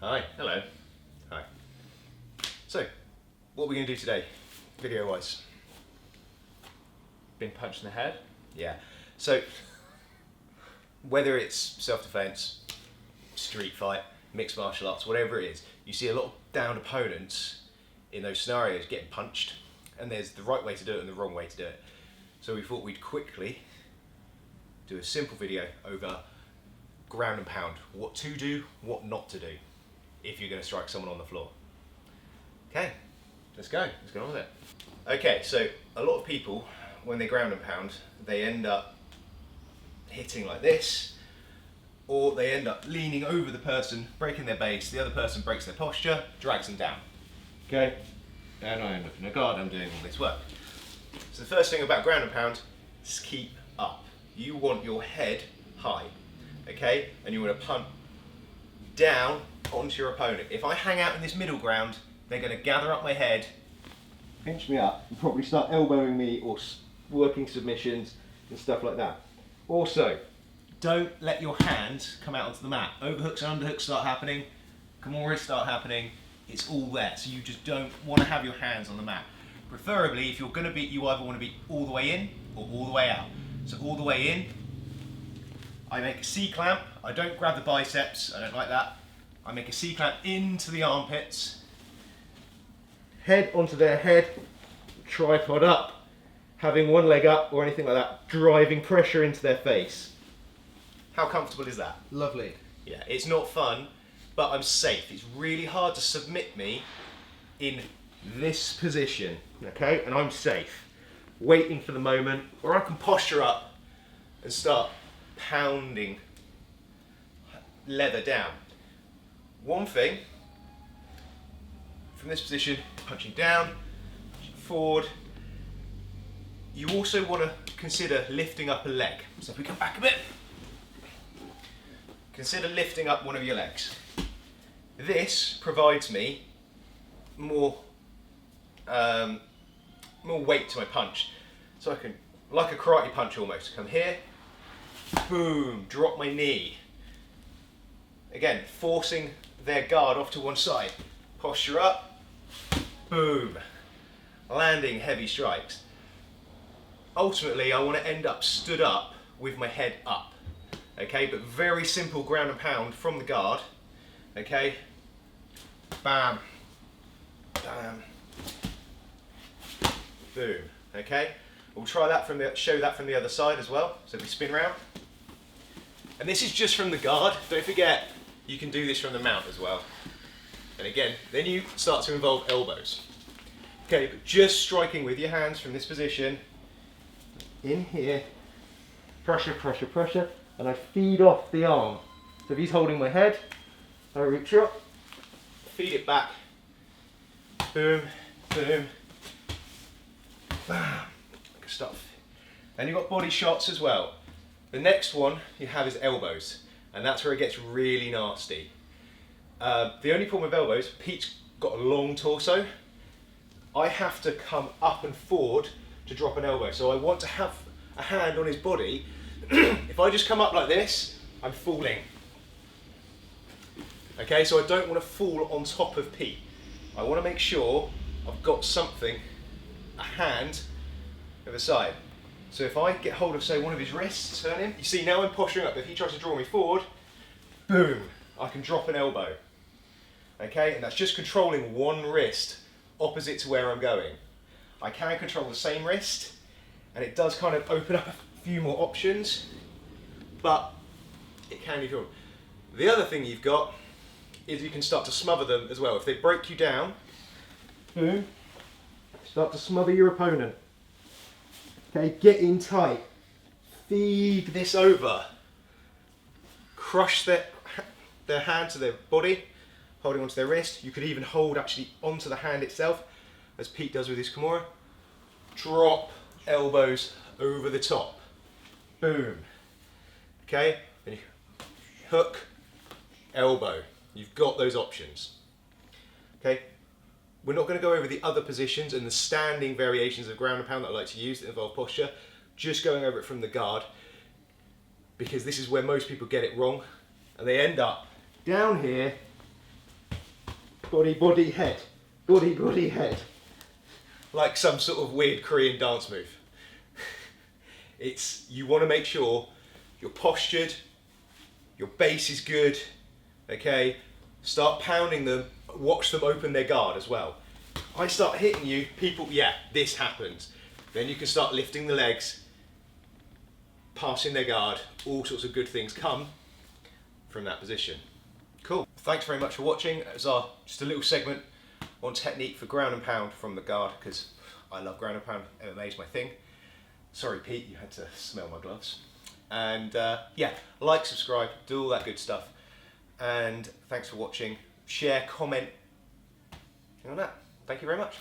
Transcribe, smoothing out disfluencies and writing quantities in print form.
Hi, hello. Hi. So, what are we going to do today, video-wise? Been punched in the head? Yeah. So, whether it's self-defense, street fight, mixed martial arts, whatever it is, you see a lot of downed opponents in those scenarios getting punched, and there's the right way to do it and the wrong way to do it. So we thought we'd quickly do a simple video over ground and pound, what to do, what not to do if you're going to strike someone on the floor. Okay, let's go. Let's get on with it. Okay, so a lot of people, when they ground and pound, they end up hitting like this, or they end up leaning over the person, breaking their base, the other person breaks their posture, drags them down. Okay, and I end up in a guard, I'm doing all this work. So the first thing about ground and pound is keep up. You want your head high, okay? And you want to punt down onto your opponent. If I hang out in this middle ground, they're going to gather up my head, pinch me up, and probably start elbowing me or working submissions and stuff like that. Also, don't let your hands come out onto the mat. Overhooks and underhooks start happening, kimuras start happening, it's all there. So you just don't want to have your hands on the mat. Preferably, if you're going to beat, you either want to be all the way in or all the way out. So all the way in, I make a C-clamp. I don't grab the biceps, I don't like that. I make a C-clamp into the armpits, head onto their head, tripod up, having one leg up or anything like that, driving pressure into their face. How comfortable is that? Lovely. Yeah, it's not fun, but I'm safe. It's really hard to submit me in this position, okay? And I'm safe, waiting for the moment where I can posture up and start pounding leather down. One thing, from this position, punching down, punching forward, you also want to consider lifting up a leg. So if we come back a bit, consider lifting up one of your legs. This provides me more weight to my punch. So I can, like a karate punch almost, come here, boom, drop my knee. Again, forcing their guard off to one side. Posture up, boom, landing heavy strikes. Ultimately, I want to end up stood up with my head up. Okay, but very simple ground and pound from the guard. Okay, bam, bam, boom. Okay, we'll try that from the, show that from the other side as well. So if we spin round, and this is just from the guard. Don't forget, you can do this from the mount as well. And again, then you start to involve elbows. Okay, but just striking with your hands from this position, in here, pressure, pressure, pressure, and I feed off the arm. So if he's holding my head, I reach up, feed it back, boom, boom, bam, good stuff. And you've got body shots as well. The next one you have is elbows, and that's where it gets really nasty. The only problem with elbows, Pete's got a long torso. I have to come up and forward to drop an elbow, so I want to have a hand on his body. If I just come up like this, I'm falling. Okay, so I don't want to fall on top of Pete. I want to make sure I've got something, a hand, over the side. So if I get hold of, say, one of his wrists, turn him, you see now I'm posturing up. If he tries to draw me forward, boom, I can drop an elbow. Okay, and that's just controlling one wrist opposite to where I'm going. I can control the same wrist, and it does kind of open up a few more options, but it can be cool. The other thing you've got is you can start to smother them as well. If they break you down, boom, start to smother your opponent. Okay, get in tight, feed this over, crush their hand to their body, holding onto their wrist. You could even hold actually onto the hand itself, as Pete does with his kimura. Drop elbows over the top, boom. Okay, and you hook, elbow. You've got those options. Okay, we're not going to go over the other positions and the standing variations of ground and pound that I like to use that involve posture. Just going over it from the guard, because this is where most people get it wrong, and they end up down here body, head. Body, head. Like some sort of weird Korean dance move. You want to make sure you're postured, your base is good, okay? Start pounding them, watch them open their guard as well. I start hitting you, people, yeah, this happens. Then you can start lifting the legs, passing their guard, all sorts of good things come from that position. Cool. Thanks very much for watching. It was just a little segment on technique for ground and pound from the guard, because I love ground and pound. MMA is my thing. Sorry, Pete, you had to smell my gloves. And yeah, like, subscribe, do all that good stuff. And thanks for watching. Share, comment, and all that. Thank you very much.